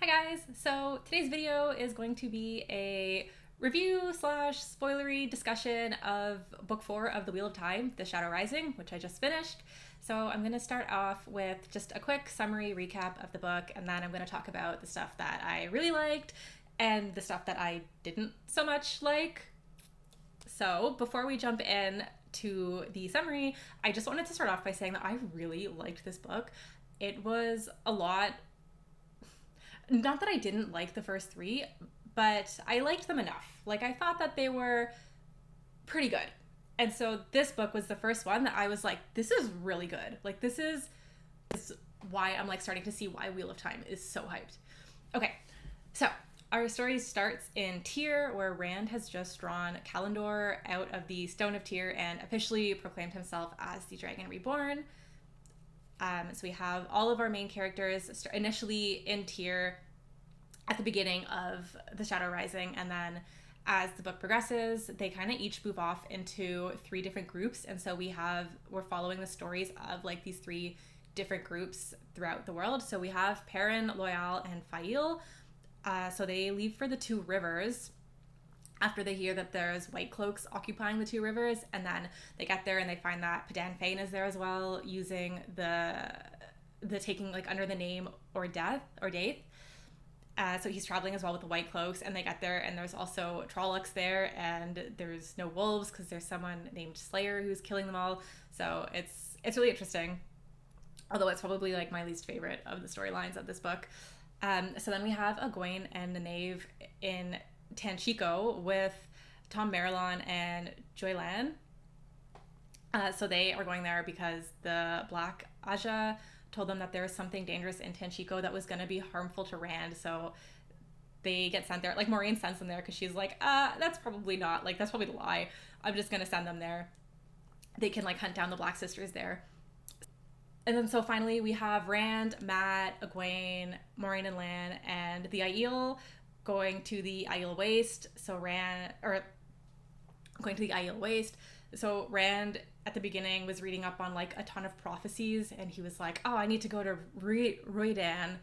guys! So today's video is going to be a review slash spoilery discussion of book 4 of The Wheel of Time, The Shadow Rising, which I just finished. So I'm going to start off with just a quick summary recap of the book, and then I'm going to talk about the stuff that I really liked and the stuff that I didn't so much like. So before we jump in to the summary, I just wanted to start off by saying that I really liked this book. It was a lot. Not that I didn't like the first 3, but I liked them enough. Like, I thought that they were pretty good. And so this book was the first one that I was like, this is really good. Like, this is why I'm like starting to see why Wheel of Time is so hyped. Okay, so our story starts in Tyr, where Rand has just drawn Kalendor out of the Stone of Tyr and officially proclaimed himself as the Dragon Reborn. So we have all of our main characters initially in Tyr at the beginning of The Shadow Rising, and then as the book progresses, they kind of each move off into 3 different groups, and so we're following the stories of like these 3 different groups throughout the world. So we have Perrin, Loial, and Fail. So they leave for the 2 rivers after they hear that there's white cloaks occupying the 2 rivers, and then they get there and they find that Padan Fain is there as well, using the taking like under the name or Daith. So he's traveling as well with the white cloaks, and they get there and there's also Trollocs there, and there's no wolves because there's someone named Slayer who's killing them all. So it's really interesting, although it's probably like my least favorite of the storylines of this book. So then we have Egwene and Nynaeve in Tanchico with Tom Merrilon and Joylan. So they are going there because the Black Aja told them that there was something dangerous in Tanchico that was going to be harmful to Rand. So they get sent there. Like, Moiraine sends them there because she's like, that's probably not, like, that's probably the lie. I'm just going to send them there. They can, like, hunt down the Black Sisters there. And then so finally we have Rand, Mat, Egwene, Moiraine and Lan, and the Aiel going to the Aiel Waste. Going to the Aiel Waste. So Rand at the beginning was reading up on like a ton of prophecies, and he was like, oh, I need to go to Roidan.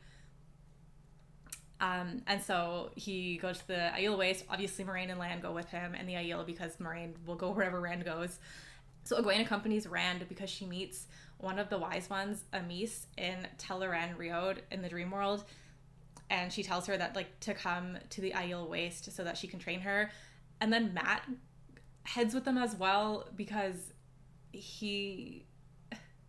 And so he goes to the Aiel Waste. Obviously Moiraine and Lan go with him, and the Aiel, because Moiraine will go wherever Rand goes. So Egwene accompanies Rand because she meets one of the wise ones, Amis, in Teleran Riod in the dream world. And she tells her that like to come to the Aiel Waste so that she can train her. And then Mat heads with them as well because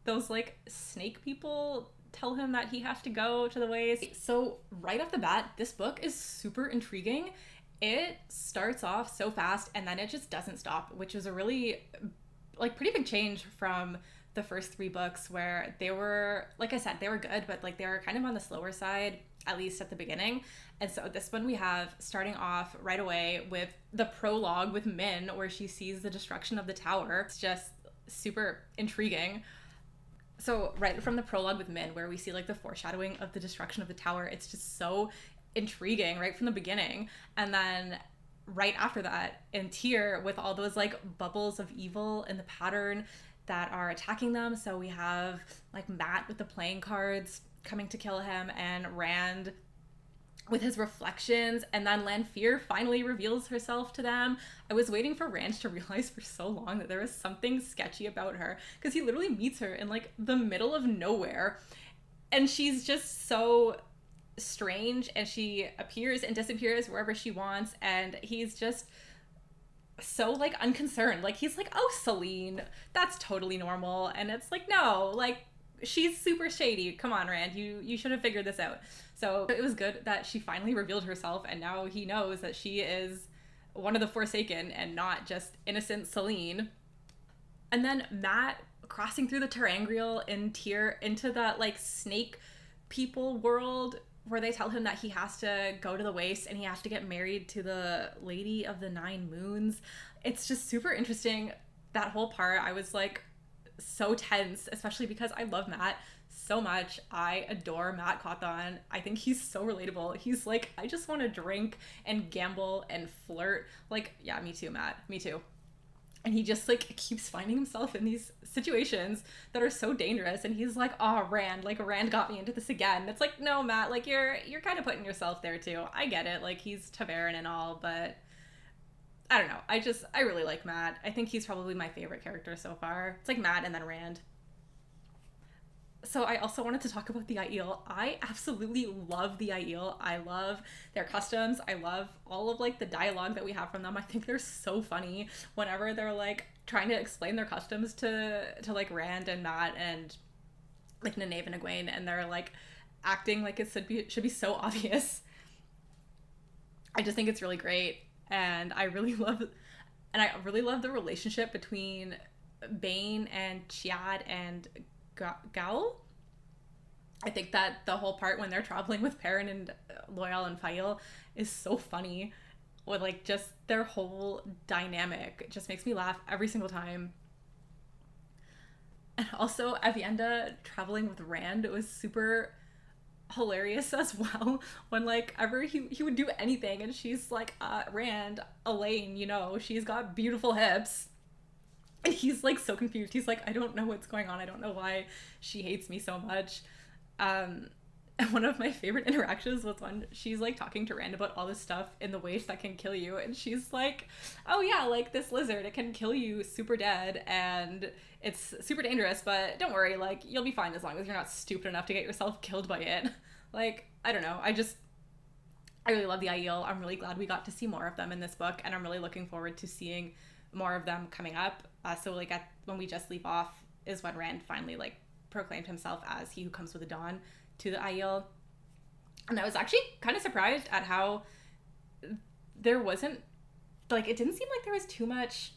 those like snake people tell him that he has to go to the waste. So right off the bat, this book is super intriguing. It starts off so fast and then it just doesn't stop, which was a really like pretty big change from the first 3 books, where they were, like I said, they were good, but like they were kind of on the slower side, at least at the beginning. And so this one we have starting off right away with the prologue with Min, where she sees the destruction of the tower. It's just super intriguing. So right from the prologue with Min, where we see like the foreshadowing of the destruction of the tower, it's just so intriguing right from the beginning. And then right after that in Tyr, with all those like bubbles of evil in the pattern that are attacking them. So we have like Mat with the playing cards coming to kill him, and Rand with his reflections, and then Lanfear finally reveals herself to them. I was waiting for Rand to realize for so long that there was something sketchy about her, because he literally meets her in like the middle of nowhere, and she's just so strange, and she appears and disappears wherever she wants, and he's just so like unconcerned. Like, he's like, oh, Celine, that's totally normal. And it's like, no, like, she's super shady. Come on, Rand, you should have figured this out. So it was good that she finally revealed herself, and now he knows that she is one of the Forsaken and not just innocent Celine. And then Mat crossing through the Terangrial in Tyr into that like snake people world, where they tell him that he has to go to the Waste and he has to get married to the Lady of the 9 Moons. It's just super interesting. That whole part, I was like so tense, especially because I love Mat so much. I adore Mat Cawthon. I think he's so relatable. He's like, I just want to drink and gamble and flirt. Like, yeah, me too, Mat. Me too. And he just like keeps finding himself in these situations that are so dangerous, and he's like, oh, Rand, like Rand got me into this again. It's like, no, Matt, like you're kind of putting yourself there too. I get it, like he's Taverin and all, but I don't know, I really like Matt. I think he's probably my favorite character so far. It's like Matt and then Rand. So I also wanted to talk about the Aiel. I absolutely love the Aiel. I love their customs. I love all of like the dialogue that we have from them. I think they're so funny whenever they're like trying to explain their customs to like Rand and Matt and like Nynaeve and Egwene, and they're like acting like it should be so obvious. I just think it's really great, and I really love the relationship between Bane and Chiad and Gaul. I think that the whole part when they're traveling with Perrin and Loyal and Fael is so funny. With like just their whole dynamic, it just makes me laugh every single time. And also Avienda traveling with Rand, it was super hilarious as well, when like ever he would do anything and she's like, Rand, Elaine, you know, she's got beautiful hips. And he's like so confused. He's like, I don't know what's going on. I don't know why she hates me so much. And one of my favorite interactions was when she's like talking to Rand about all this stuff in the waste that can kill you. And she's like, oh yeah, like this lizard, it can kill you super dead and it's super dangerous, but don't worry, like you'll be fine as long as you're not stupid enough to get yourself killed by it. Like, I don't know. I really love the Aiel. I'm really glad we got to see more of them in this book, and I'm really looking forward to seeing more of them coming up. So like when we just leave off is when Rand finally like proclaimed himself as he who comes with the dawn to the Aiel. And I was actually kind of surprised at how there wasn't, like, it didn't seem like there was too much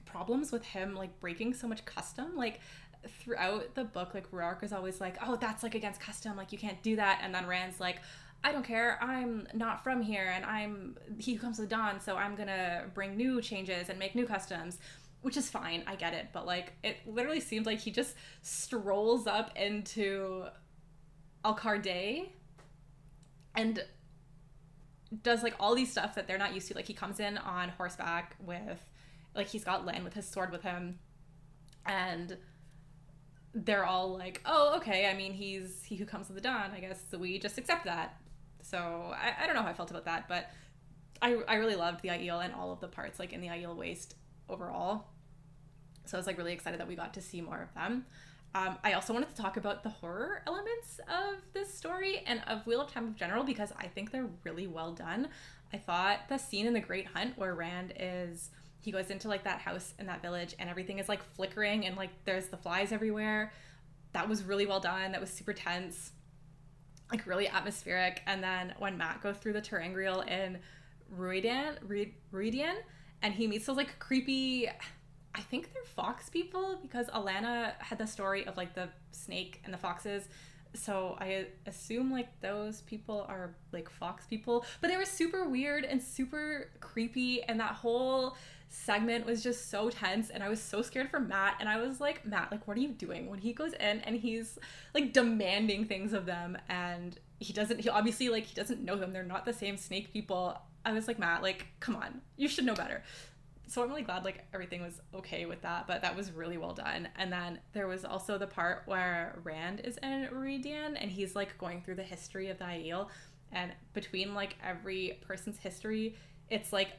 problems with him like breaking so much custom. Like throughout the book, like Rhuarc is always like, oh, that's like against custom, like you can't do that. And then Rand's like, I don't care, I'm not from here, and I'm he who comes with dawn, so I'm gonna bring new changes and make new customs, which is fine, I get it, but like it literally seems like he just strolls up into Alcarde and does like all these stuff that they're not used to. Like he comes in on horseback with, like he's got Lan with his sword with him, and they're all like, oh, okay, I mean, he's he who comes with the dawn, I guess, so we just accept that. So I don't know how I felt about that, but I really loved the Aiel and all of the parts like in the Aiel Waste overall. So I was like really excited that we got to see more of them. I also wanted to talk about the horror elements of this story and of Wheel of Time in general, because I think they're really well done. I thought the scene in the Great Hunt where he goes into like that house in that village and everything is like flickering and like there's the flies everywhere. That was really well done. That was super tense, like really atmospheric. And then when Matt goes through the Terangrial in Ruidian and he meets those like creepy, I think they're fox people, because Alana had the story of like the snake and the foxes. So I assume like those people are like fox people, but they were super weird and super creepy, and that whole segment was just so tense, and I was so scared for Matt, and I was like, Matt, like what are you doing when he goes in and he's like demanding things of them, and he obviously like he doesn't know them, they're not the same snake people. I was like, Matt, like come on, you should know better. So I'm really glad like everything was okay with that, but that was really well done. And then there was also the part where Rand is in Ruidian and he's like going through the history of the Aiel, and between like every person's history, it's like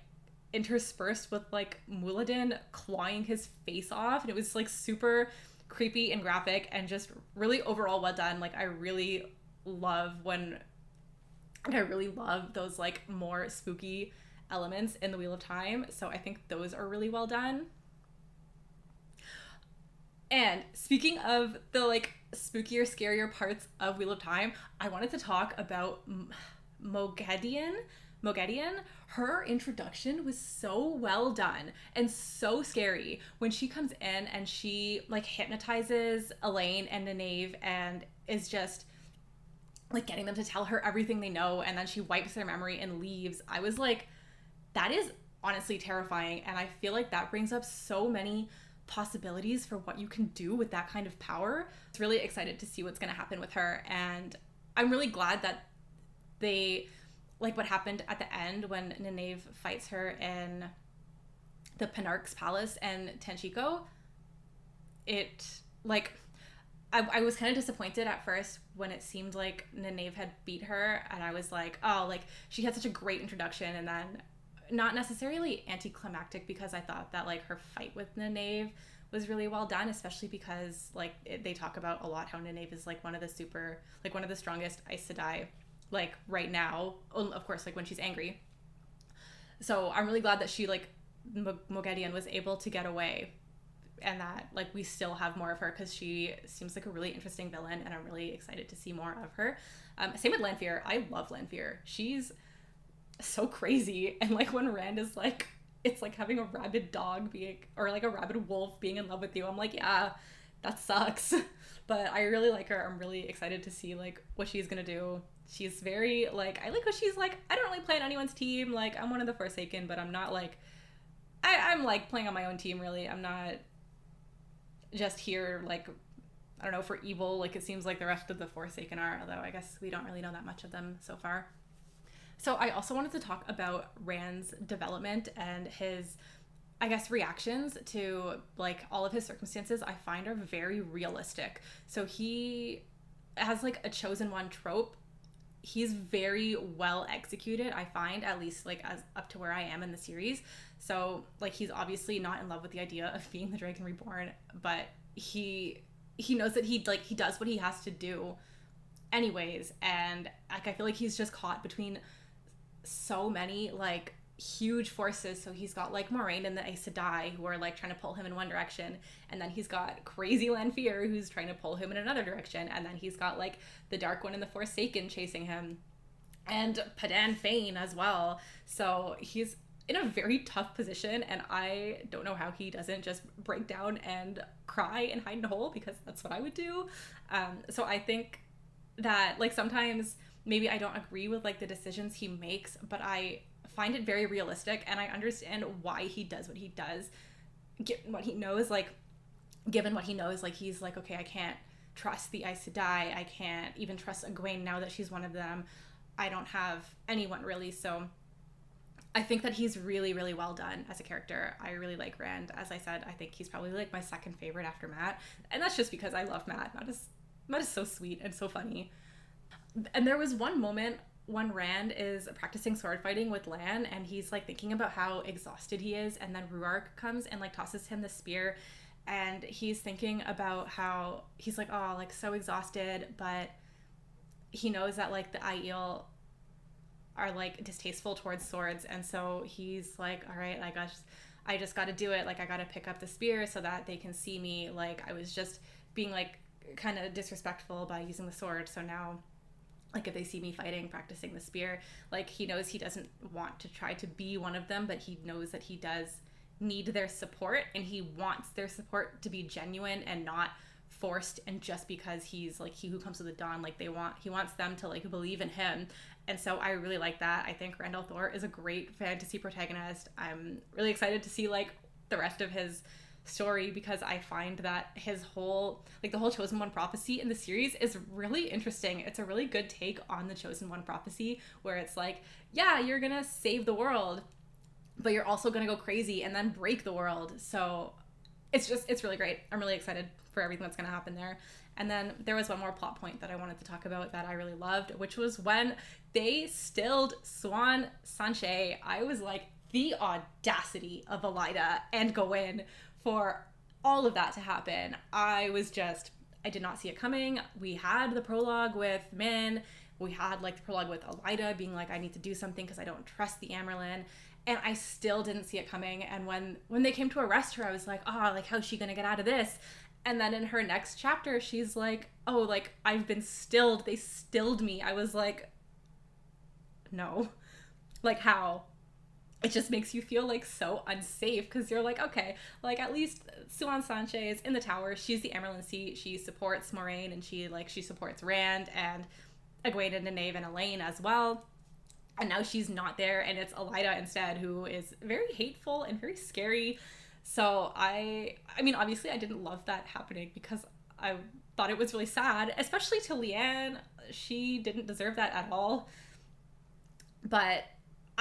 interspersed with like Muladin clawing his face off, and it was like super creepy and graphic and just really overall well done. Like I really love those like more spooky elements in the Wheel of Time, so I think those are really well done. And speaking of the like spookier, scarier parts of Wheel of Time, I wanted to talk about Moghedien. Her introduction was so well done and so scary when she comes in and she like hypnotizes Elaine and Nynaeve and is just like getting them to tell her everything they know, and then she wipes their memory and leaves. I was like, that is honestly terrifying, and I feel like that brings up so many possibilities for what you can do with that kind of power. I was really excited to see what's going to happen with her, and I'm really glad that they, like what happened at the end when Nynaeve fights her in the Penarch's palace and Tenchiko, it, like, I was kind of disappointed at first when it seemed like Nynaeve had beat her, and I was like, oh, like, she had such a great introduction, and then not necessarily anticlimactic, because I thought that, like, her fight with Nynaeve was really well done, especially because, like, they talk about a lot how Nynaeve is, like, one of the strongest Aes Sedai, like, right now, of course, like, when she's angry. So I'm really glad that she, like, Moghedien was able to get away, and that, like, we still have more of her, because she seems like a really interesting villain, and I'm really excited to see more of her. Same with Lanfear. I love Lanfear. She's so crazy, and, like, when Rand is like, it's like having a rabid dog being, or like a rabid wolf being in love with you, I'm like, yeah, that sucks. But I really like her. I'm really excited to see, like, what she's gonna do. She's very, like, I like how she's like, I don't really play on anyone's team, like, I'm one of the Forsaken, but I'm not, like, I'm like playing on my own team, really. I'm not just here, like, I don't know, for evil, like it seems like the rest of the Forsaken are, although I guess we don't really know that much of them so far. So I also wanted to talk about Rand's development and his, I guess, reactions to, like, all of his circumstances I find are very realistic. So he has, like, a chosen one trope. He's very well executed, I find, at least, like, as up to where I am in the series. So, like, he's obviously not in love with the idea of being the Dragon Reborn, but he knows that he does what he has to do anyways. And, like, I feel like he's just caught between so many, like, huge forces. So he's got, like, Moiraine and the Aes Sedai, who are, like, trying to pull him in one direction, and then he's got crazy Lanfear, who's trying to pull him in another direction, and then he's got, like, the Dark One and the Forsaken chasing him, and Padan Fain as well. So he's in a very tough position, and I don't know how he doesn't just break down and cry and hide in a hole, because that's what I would do. So I think that, like, sometimes maybe I don't agree with, like, the decisions he makes, but I find it very realistic, and I understand why he does what he does, given what he knows, like, he's like, okay, I can't trust the Aes Sedai, I can't even trust Egwene now that she's one of them, I don't have anyone really. So I think that he's really, really well done as a character. I really like Rand. As I said, I think he's probably, like, my second favorite after Matt, and that's just because I love Matt. Matt is so sweet and so funny. And there was one moment when Rand is practicing sword fighting with Lan, and he's, like, thinking about how exhausted he is, and then Ruark comes and, like, tosses him the spear, and he's thinking about how he's like, oh, like, so exhausted, but he knows that, like, the Aiel are, like, distasteful towards swords, and so he's like, all right, I just got to do it, like, I got to pick up the spear so that they can see me, like, I was just being, like, kind of disrespectful by using the sword, so now, like, if they see me fighting, practicing the spear, like, he knows he doesn't want to try to be one of them, but he knows that he does need their support, and he wants their support to be genuine and not forced, and just because he's, like, he who comes with the dawn, like, he wants them to, like, believe in him. And so I really like that. I think Rand al'Thor is a great fantasy protagonist. I'm really excited to see, like, the rest of his story, because I find that his whole, like, the whole Chosen One prophecy in the series is really interesting. It's a really good take on the Chosen One prophecy, where it's like, yeah, you're gonna save the world, but you're also gonna go crazy and then break the world. So it's really great. I'm really excited for everything that's gonna happen there. And then there was one more plot point that I wanted to talk about that I really loved, which was when they stilled Siuan Sanche. I was like, the audacity of Elaida and Gawain for all of that to happen. I did not see it coming. We had the prologue with Min. We had, like, the prologue with Elaida being like, I need to do something because I don't trust the Amyrlin. And I still didn't see it coming. And when they came to arrest her, I was like, oh, like, how's she going to get out of this? And then in her next chapter, she's like, oh, like, I've been stilled. They stilled me. I was like, no. Like, how? It just makes you feel, like, so unsafe, because you're like, okay, like, at least Siuan Sanche is in the tower. She's the Amyrlin seat. She supports Moiraine, and she supports Rand and Egwene and Nynaeve and Elaine as well. And now she's not there, and it's Elaida instead, who is very hateful and very scary. So I mean, obviously I didn't love that happening, because I thought it was really sad, especially to Leanne. She didn't deserve that at all. But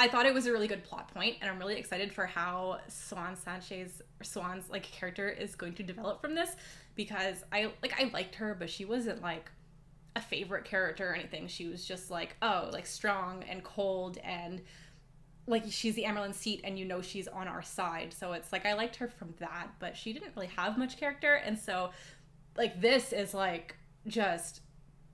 I thought it was a really good plot point, and I'm really excited for how Swan's like character is going to develop from this, because I liked her, but she wasn't like a favorite character or anything. She was just like, oh, like strong and cold, and like she's the Amerlin seat, and you know she's on our side. So it's like I liked her from that, but she didn't really have much character, and so like this is like just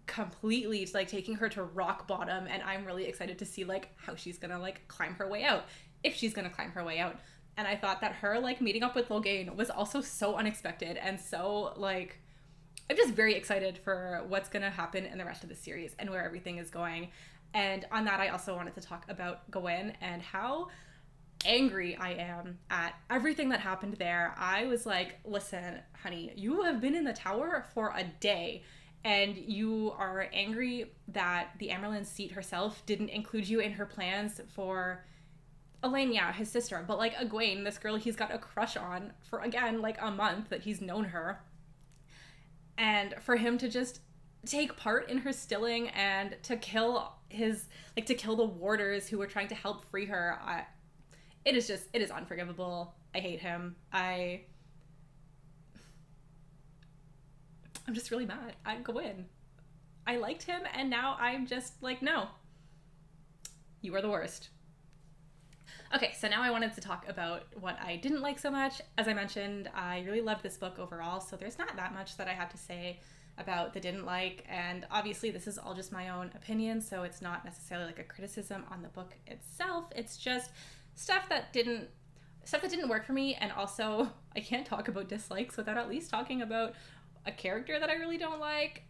completely like taking her to rock bottom, and I'm really excited to see like how she's gonna like climb her way out, if she's gonna climb her way out. And I thought that her like meeting up with Loghain was also so unexpected, and so like I'm just very excited for what's gonna happen in the rest of the series and where everything is going. And on that, I also wanted to talk about Gawain and how angry I am at everything that happened there. I was like, listen, honey, you have been in the tower for a day, and you are angry that the Amerlin seat herself didn't include you in her plans for Elaine, yeah, his sister, but like Egwene, this girl he's got a crush on for, again, like a month that he's known her. And for him to just take part in her stilling and to kill to kill the warders who were trying to help free her, it is unforgivable. I hate him. I'm just really mad at Gawain. I liked him, and now I'm just like, no. You are the worst. Okay, so now I wanted to talk about what I didn't like so much. As I mentioned, I really loved this book overall, so there's not that much that I have to say about the didn't like, and obviously this is all just my own opinion, so it's not necessarily like a criticism on the book itself. It's just stuff that didn't work for me, and also I can't talk about dislikes without at least talking about a character that I really don't like.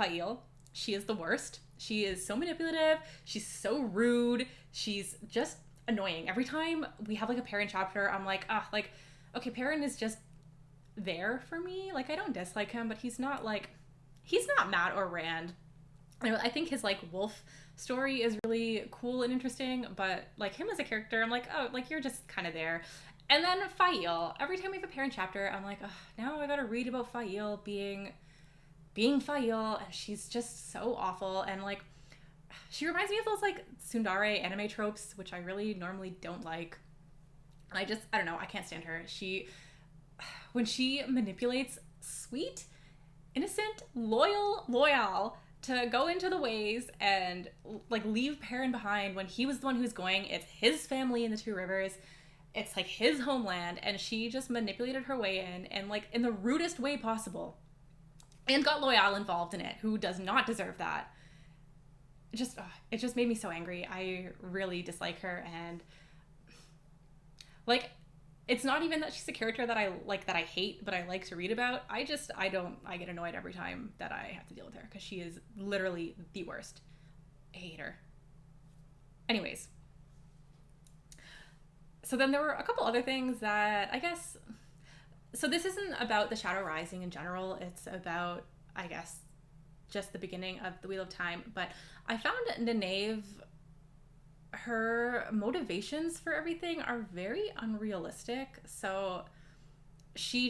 Aiel. She is the worst. She is so manipulative. She's so rude. She's just annoying. Every time we have like a Perrin chapter, I'm like, okay, Perrin is just there for me. Like, I don't dislike him, but he's not Matt or Rand. I think his like wolf story is really cool and interesting, but like him as a character, I'm like, oh, like you're just kind of there. And then Aiel. Every time we have a Perrin chapter, I'm like, oh, now I gotta read about Aiel being Aiel, and she's just so awful. And like, she reminds me of those like tsundere anime tropes, which I really normally don't like. And I don't know, I can't stand her. When she manipulates sweet, innocent, loyal to go into the ways and like leave Perrin behind when he was the one who's going. It's his family in the Two Rivers. It's like his homeland, and she just manipulated her way in, and like in the rudest way possible, and got Loyal involved in it, who does not deserve that. It just made me so angry. I really dislike her, and like, it's not even that she's a character that I hate, but I like to read about. I get annoyed every time that I have to deal with her, because she is literally the worst. I hate her. Anyways. So then there were a couple other things that I guess, so this isn't about the Shadow Rising in general. It's about, I guess, just the beginning of the Wheel of Time. But I found Nynaeve, her motivations for everything are very unrealistic. So she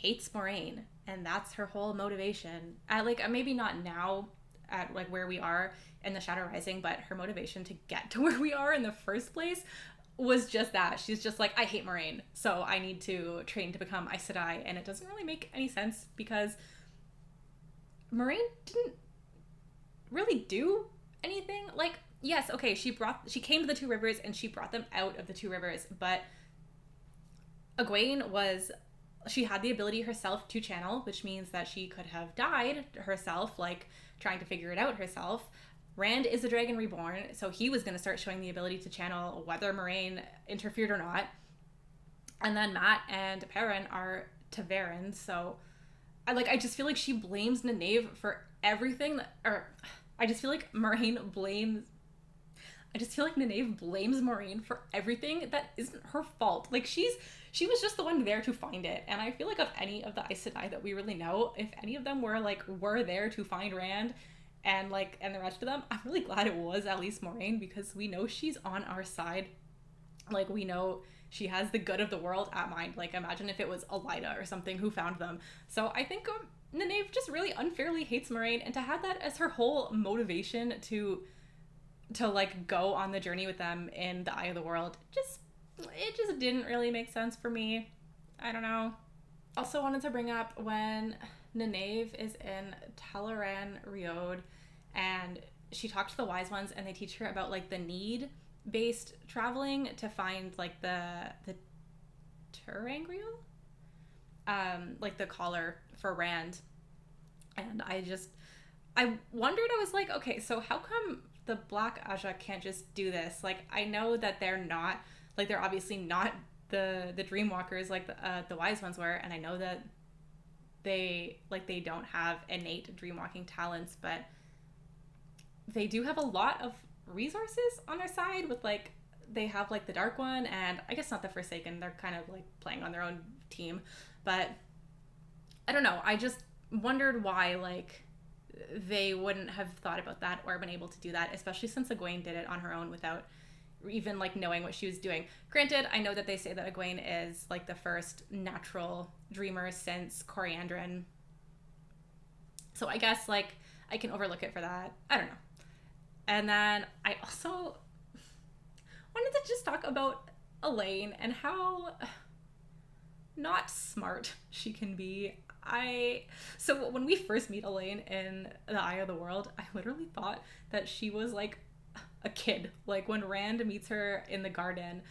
hates Moraine, and that's her whole motivation. Maybe not now at like where we are in the Shadow Rising, but her motivation to get to where we are in the first place was just that. She's just like, I hate Moraine, so I need to train to become Aes Sedai. And it doesn't really make any sense, because Moraine didn't really do anything. Like, yes, okay, she came to the Two Rivers and she brought them out of the Two Rivers, but Egwene she had the ability herself to channel, which means that she could have died herself, like trying to figure it out herself. Rand is a dragon reborn, so he was going to start showing the ability to channel whether Moraine interfered or not. And then Matt and Perrin are Taverns, so I just feel like she blames Nynaeve for everything I just feel like Nynaeve blames Moraine for everything that isn't her fault. Like, she was just the one there to find it. And I feel like of any of the Aes Sedai that we really know, if any of them were there to find Rand and the rest of them, I'm really glad it was at least Moraine, because we know she's on our side. Like, we know she has the good of the world at mind. Like, imagine if it was Elida or something who found them. So I think Nynaeve just really unfairly hates Moraine, and to have that as her whole motivation to to like go on the journey with them in the Eye of the World, it just didn't really make sense for me. I don't know. Also wanted to bring up when Nynaeve is in Teleran Riod and she talked to the wise ones and they teach her about like the need based traveling to find like the Terangriel, like the collar for Rand. And I wondered, I was like, okay, so how come the Black Aja can't just do this? Like, I know that they're not, like, they're obviously not the Dreamwalkers like the wise ones were, and I know that they don't have innate dreamwalking talents, but they do have a lot of resources on their side with like, they have like the Dark One, and I guess not the Forsaken, they're kind of like playing on their own team, but I don't know, I just wondered why like they wouldn't have thought about that or been able to do that, especially since Egwene did it on her own without even like knowing what she was doing. Granted, I know that they say that Egwene is like the first natural dreamer since Coriandrin, so I guess like I can overlook it for that. I don't know. And then I also wanted to just talk about Elaine and how not smart she can be. So when we first meet Elaine in the Eye of the World, I literally thought that she was like a kid. Like when Rand meets her in the garden,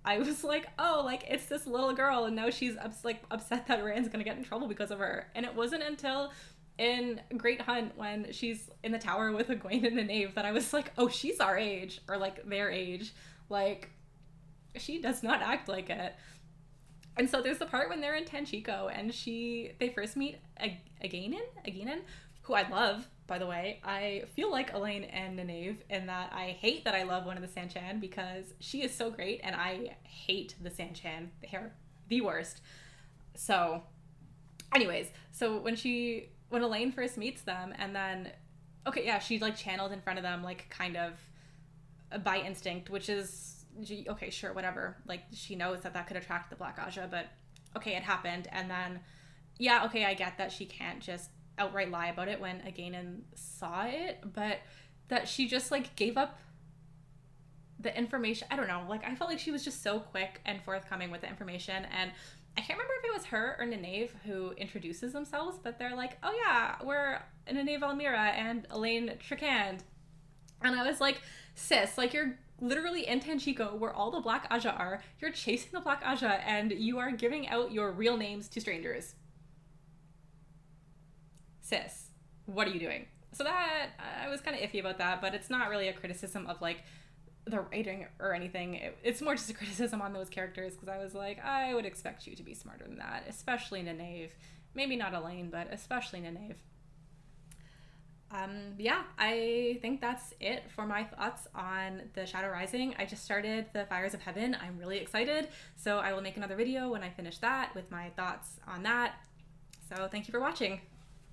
I was like, oh, like it's this little girl, and now she's upset that Rand's gonna get in trouble because of her. And it wasn't until in Great Hunt when she's in the tower with Egwene and Nynaeve that I was like, oh, she's our age, or like their age. Like she does not act like it. And so there's the part when they're in Tanchico and they first meet Agenin, who I love, by the way. I feel like Elaine and Nynaeve in that I hate that I love one of the Sanchan because she is so great and I hate the Sanchan. They're the worst. So anyways, so when Elaine first meets them and then, okay, yeah, she like channeled in front of them like kind of by instinct, which is, okay, sure, whatever. Like, she knows that could attract the Black Aja, but okay, it happened. And then, yeah, okay, I get that she can't just outright lie about it when Againin saw it, but that she just, like, gave up the information. I don't know. Like, I felt like she was just so quick and forthcoming with the information, and I can't remember if it was her or Nynaeve who introduces themselves, but they're like, oh yeah, we're Nynaeve Almira and Elaine Tricand. And I was like, sis, like, you're literally in Tanchico where all the Black Aja are, you're chasing the Black Aja and you are giving out your real names to strangers. Sis, what are you doing? So that, I was kind of iffy about that, but it's not really a criticism of like the writing or anything. It's more just a criticism on those characters because I was like, I would expect you to be smarter than that, especially Nynaeve. Maybe not Elaine, but especially Nynaeve. Yeah, I think that's it for my thoughts on the Shadow Rising. I just started the Fires of Heaven. I'm really excited. So I will make another video when I finish that with my thoughts on that. So thank you for watching.